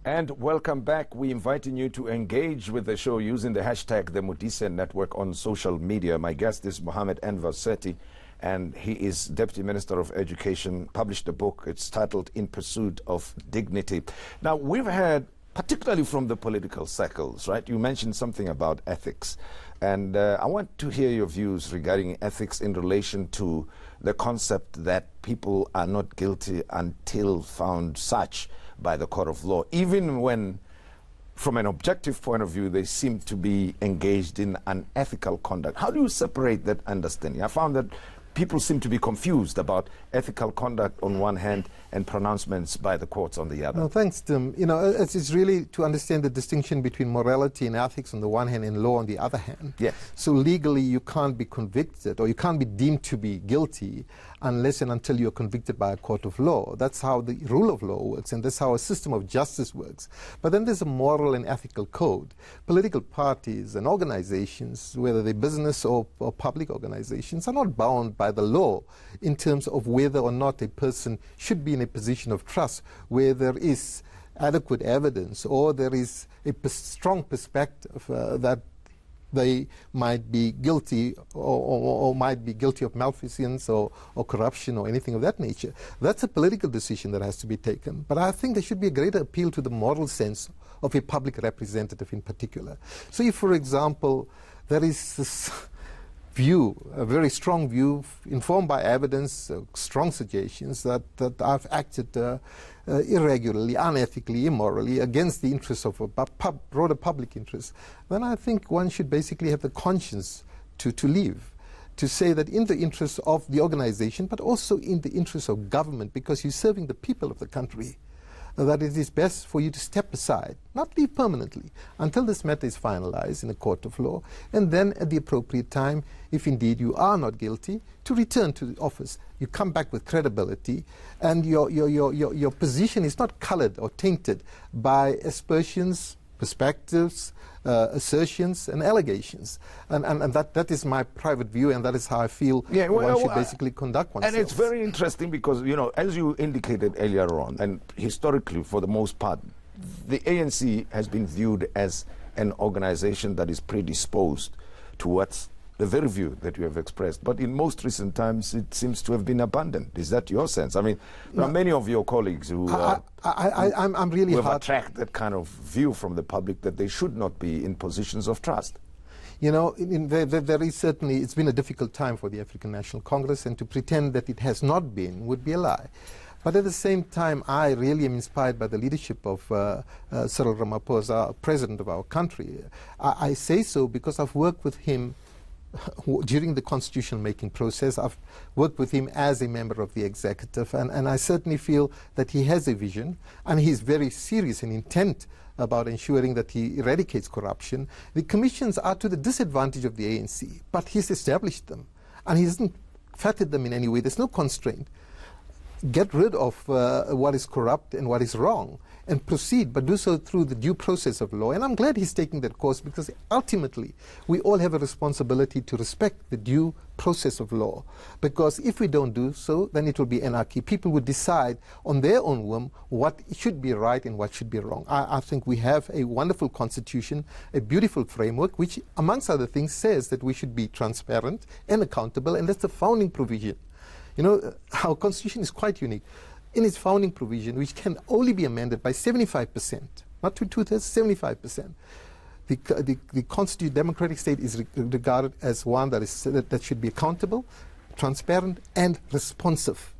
And welcome back. We're inviting you to engage with the show using the hashtag the Modise Network on social media. My guest is Enver, Surty, and he is Deputy Minister of Education, published a book. It's titled In Pursuit of Dignity. Now, we've heard, particularly from the political circles, right? You mentioned something about ethics. And I want to hear your views regarding ethics in relation to the concept that people are not guilty until found such by the court of law, even when, from an objective point of view, they seem to be engaged in unethical conduct. How do you separate that understanding? I found that people seem to be confused about ethical conduct on one hand and pronouncements by the courts on the other. No, thanks, Tim. You know, it's really to understand the distinction between morality and ethics on the one hand and law on the other hand. Yes. So legally you can't be convicted or you can't be deemed to be guilty unless and until you're convicted by a court of law. That's how the rule of law works, and that's how a system of justice works. But then there's a moral and ethical code. Political parties and organizations, whether they're business or public organizations, are not bound by the law in terms of whether or not a person should be in a position of trust where there is adequate evidence or there is a strong perspective that they might be guilty or might be guilty of malfeasance or corruption or anything of that nature. That's a political decision that has to be taken. But I think there should be a greater appeal to the moral sense of a public representative in particular. So if, for example, there is this view, a very strong view, informed by evidence, strong suggestions that I've acted irregularly, unethically, immorally, against the interests of a broader public interest, then I think one should basically have the conscience to leave, to say that in the interest of the organization, but also in the interest of government, because you're serving the people of the country, that it is best for you to step aside, not leave permanently, until this matter is finalized in a court of law, and then at the appropriate time, if indeed you are not guilty, to return to the office. You come back with credibility, and your position is not colored or tainted by aspersions, perspectives, assertions and allegations. And that is my private view, and that is how I feel one should basically conduct oneself. And it's very interesting because, you know, as you indicated earlier on, and historically for the most part, the ANC has been viewed as an organization that is predisposed towards the very view that you have expressed. But in most recent times, it seems to have been abandoned. Is that your sense? I mean, there are many of your colleagues who I'm really have attracted that kind of view from the public that they should not be in positions of trust. You know, there is certainly, it's been a difficult time for the African National Congress, and to pretend that it has not been would be a lie. But at the same time, I really am inspired by the leadership of Cyril Ramaphosa, president of our country. I say so because I've worked with him during the constitutional making process. I've worked with him as a member of the executive, and I certainly feel that he has a vision, and he's very serious and intent about ensuring that he eradicates corruption. The commissions are to the disadvantage of the ANC, but he's established them, and he hasn't fettered them in any way. There's no constraint. Get rid of what is corrupt and what is wrong, and proceed, but do so through the due process of law. And I'm glad he's taking that course, because ultimately we all have a responsibility to respect the due process of law. Because if we don't do so, then it will be anarchy. People would decide on their own whim what should be right and what should be wrong. I think we have a wonderful constitution, a beautiful framework, which, amongst other things, says that we should be transparent and accountable, and that's the founding provision. You know, our constitution is quite unique in its founding provision, which can only be amended by 75%, not to two-thirds, 75%. The constituted democratic state is regarded as one that should be accountable, transparent, and responsive.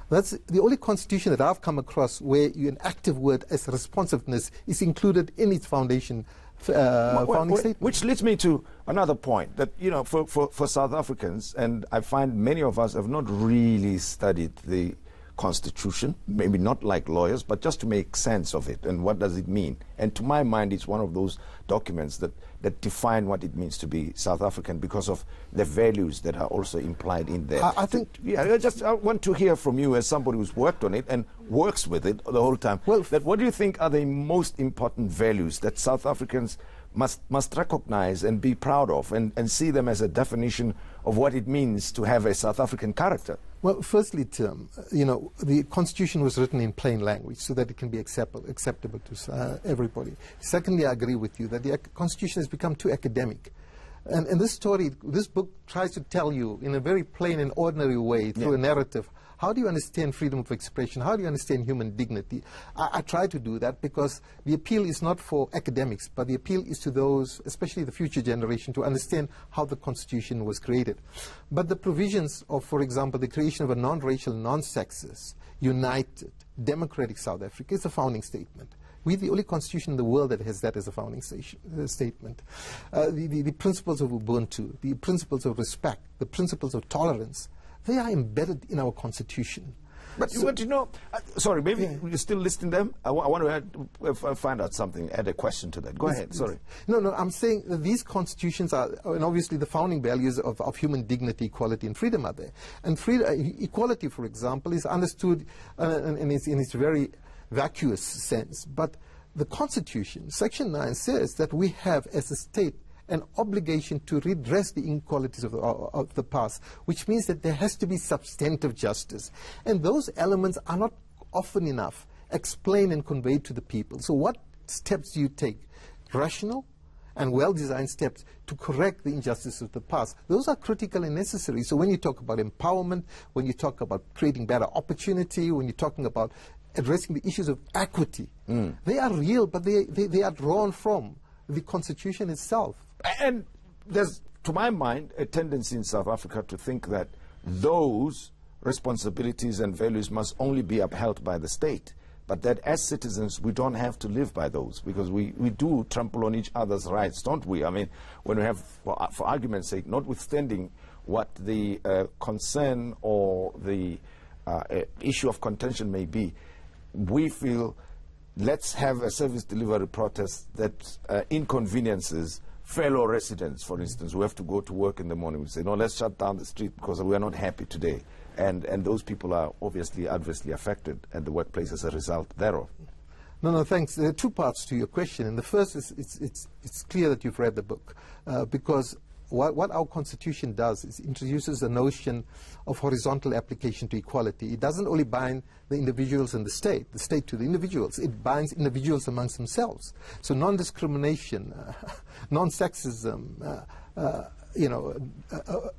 That's the only constitution that I've come across where an active word as responsiveness is included in its founding statement. Which leads me to another point that, you know, for South Africans, and I find many of us have not really studied the Constitution, maybe not like lawyers, but just to make sense of it and what does it mean. And to my mind, it's one of those documents that define what it means to be South African, because of the values that are also implied in there. I think, I want to hear from you as somebody who's worked on it and works with it the whole time. Well, what do you think are the most important values that South Africans must recognize and be proud of, and see them as a definition of what it means to have a South African character? Well, firstly, Tim, the Constitution was written in plain language so that it can be acceptable to everybody. Secondly, I agree with you that the Constitution has become too academic. And this book tries to tell you in a very plain and ordinary way through a narrative, how do you understand freedom of expression? How do you understand human dignity? I try to do that because the appeal is not for academics, but the appeal is to those, especially the future generation, to understand how the Constitution was created. But the provisions of, for example, the creation of a non-racial, non-sexist, united, democratic South Africa is a founding statement. We're the only constitution in the world that has that as a founding statement. The principles of Ubuntu, the principles of respect, the principles of tolerance, they are embedded in our constitution. But sorry, maybe you're still listing them? I want to find out something, add a question to that. Go ahead, sorry. No, I'm saying that these constitutions are, and obviously the founding values of human dignity, equality, and freedom are there. And equality, for example, is understood in its very vacuous sense. But the Constitution, Section 9, says that we have, as a state, an obligation to redress the inequalities of the past, which means that there has to be substantive justice. And those elements are not often enough explained and conveyed to the people. So what steps do you take? Rational and well-designed steps to correct the injustice of the past. Those are critical and necessary. So when you talk about empowerment, when you talk about creating better opportunity, when you're talking about addressing the issues of equity, they are real, but they are drawn from the Constitution itself. And there's, to my mind, a tendency in South Africa to think that those responsibilities and values must only be upheld by the state, but that as citizens we don't have to live by those, because we do trample on each other's rights, don't we? I mean, when we have, for argument's sake, notwithstanding what the concern or the issue of contention may be, we feel let's have a service delivery protest that inconveniences fellow residents, for instance, who have to go to work in the morning. We say, no, let's shut down the street because we are not happy today. And those people are obviously adversely affected at the workplace as a result thereof. No, thanks. There are two parts to your question. And the first is it's clear that you've read the book because what our Constitution does is introduces the notion of horizontal application to equality. It doesn't only bind the individuals and the state to the individuals. It binds individuals amongst themselves. So non-discrimination, non-sexism,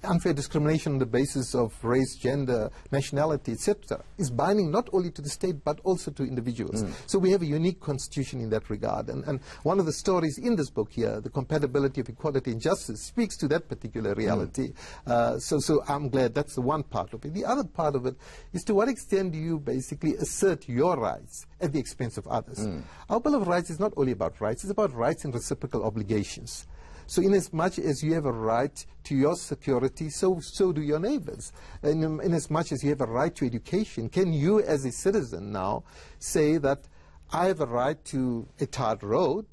unfair discrimination on the basis of race, gender, nationality, etc., is binding not only to the state but also to individuals. So we have a unique constitution in that regard. And one of the stories in this book here, The Compatibility of Equality and Justice, speaks to that particular reality. So I'm glad that's the one part of it. The other part of it is to what extent do you basically assert your rights at the expense of others. Our Bill of Rights is not only about rights, it's about rights and reciprocal obligations. So in as much as you have a right to your security, so do your neighbors. And in as much as you have a right to education, can you as a citizen now say that I have a right to a tarred road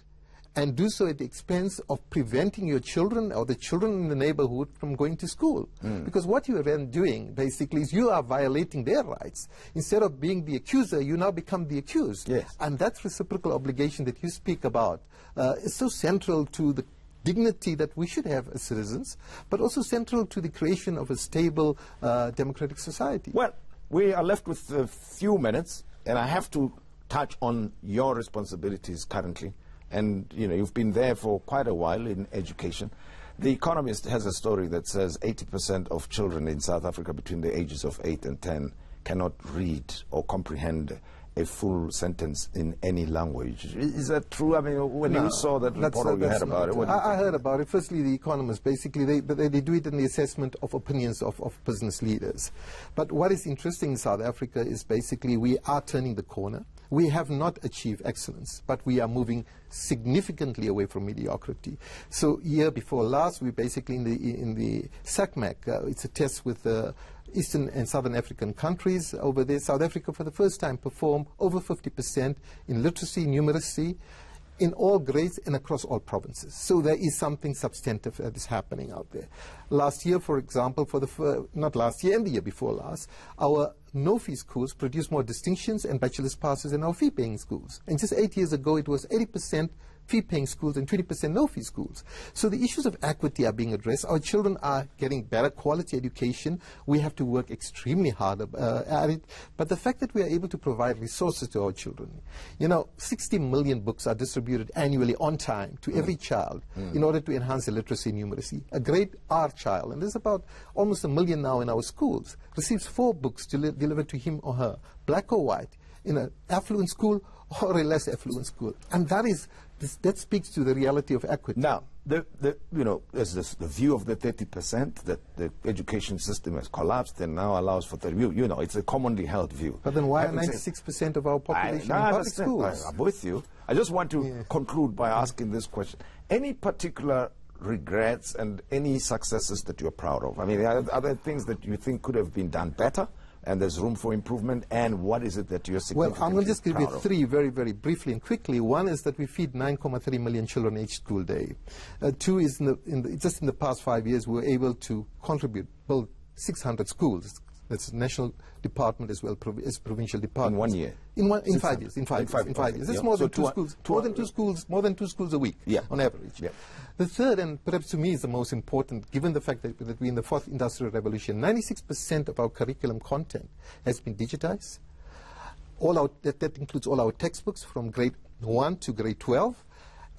and do so at the expense of preventing your children or the children in the neighborhood from going to school? Because what you are then doing basically is you are violating their rights. Instead of being the accuser, you now become the accused. Yes. And that reciprocal obligation that you speak about is so central to the dignity that we should have as citizens, but also central to the creation of a stable democratic society. Well, we are left with a few minutes, and I have to touch on your responsibilities currently. And you've been there for quite a while in education. The Economist has a story that says 80% of children in South Africa between the ages of 8 and 10 cannot read or comprehend a full sentence in any language. Is that true? I mean, when you saw that report, you heard about it. I heard about it. Firstly, The Economist, basically, they do it in the assessment of opinions of business leaders. But what is interesting in South Africa is basically we are turning the corner. We have not achieved excellence, but we are moving significantly away from mediocrity. So year before last, we basically in the SACMAC, it's a test with Eastern and Southern African countries. Over there, South Africa for the first time performed over 50% in literacy, numeracy, in all grades and across all provinces. So there is something substantive that is happening out there. Last year, for example, not last year and the year before last, our no-fee schools produced more distinctions and bachelor's passes than our fee-paying schools. And just 8 years ago, it was 80% fee-paying schools and 20% no-fee schools. So the issues of equity are being addressed. Our children are getting better quality education. We have to work extremely hard at it. But the fact that we are able to provide resources to our children, 60 million books are distributed annually on time to every child in order to enhance their literacy and numeracy. A grade R child, and there's about almost 1 million now in our schools, receives 4 books delivered to him or her, black or white, in an affluent school or a less affluent school. And that speaks to the reality of equity. Now, there's the view of the 30% that the education system has collapsed and now allows for 30%. It's a commonly held view. But then why are 96% of our population in public schools? I'm with you. I just want to conclude by asking this question. Any particular regrets and any successes that you're proud of? I mean, are there things that you think could have been done better? And there's room for improvement, and what is it that you're significantly Well, I'm going to just give you proud of? 3 very, very briefly and quickly. One is that we feed 9.3 million children each school day. 2 is just in the past 5 years, we were able to build 600 schools. That's national department as well as provincial department. In 1 year? In 5 years. In 5 years. It's more than 2 schools. More than 2 schools a week on average. Yeah. The third, and perhaps to me is the most important, given the fact that we're in the 4th industrial revolution, 96% of our curriculum content has been digitized. That includes all our textbooks from grade 1 to grade 12,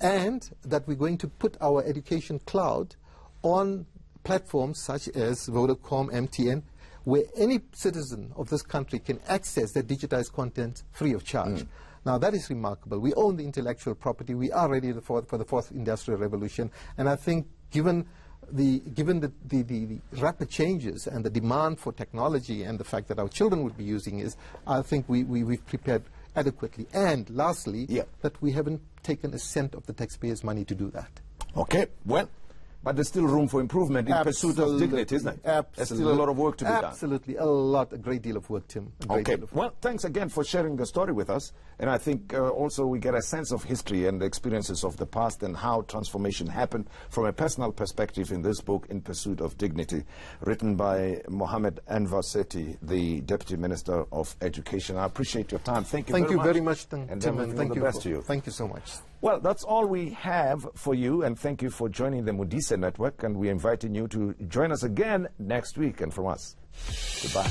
and that we're going to put our education cloud on platforms such as Vodacom, MTN, where any citizen of this country can access that digitized content free of charge. Now, that is remarkable. We own the intellectual property. We are ready for the 4th industrial revolution. And I think given the rapid changes and the demand for technology and the fact that our children would be using it, I think we've prepared adequately. And lastly, that we haven't taken a cent of the taxpayers' money to do that. Okay, well, but there's still room for improvement in pursuit of dignity, isn't it? Absolutely. There's still a lot of work to be done. Absolutely, a great deal of work, Tim. Okay, well, thanks again for sharing the story with us. And I think also we get a sense of history and the experiences of the past and how transformation happened from a personal perspective in this book, In Pursuit of Dignity, written by Mohammed Enver Surty, the Deputy Minister of Education. I appreciate your time. Thank you very much. Tim, and thank you. Best to you. Thank you so much. Well, that's all we have for you, and thank you for joining the Modise Network, and we're inviting you to join us again next week. And from us, goodbye.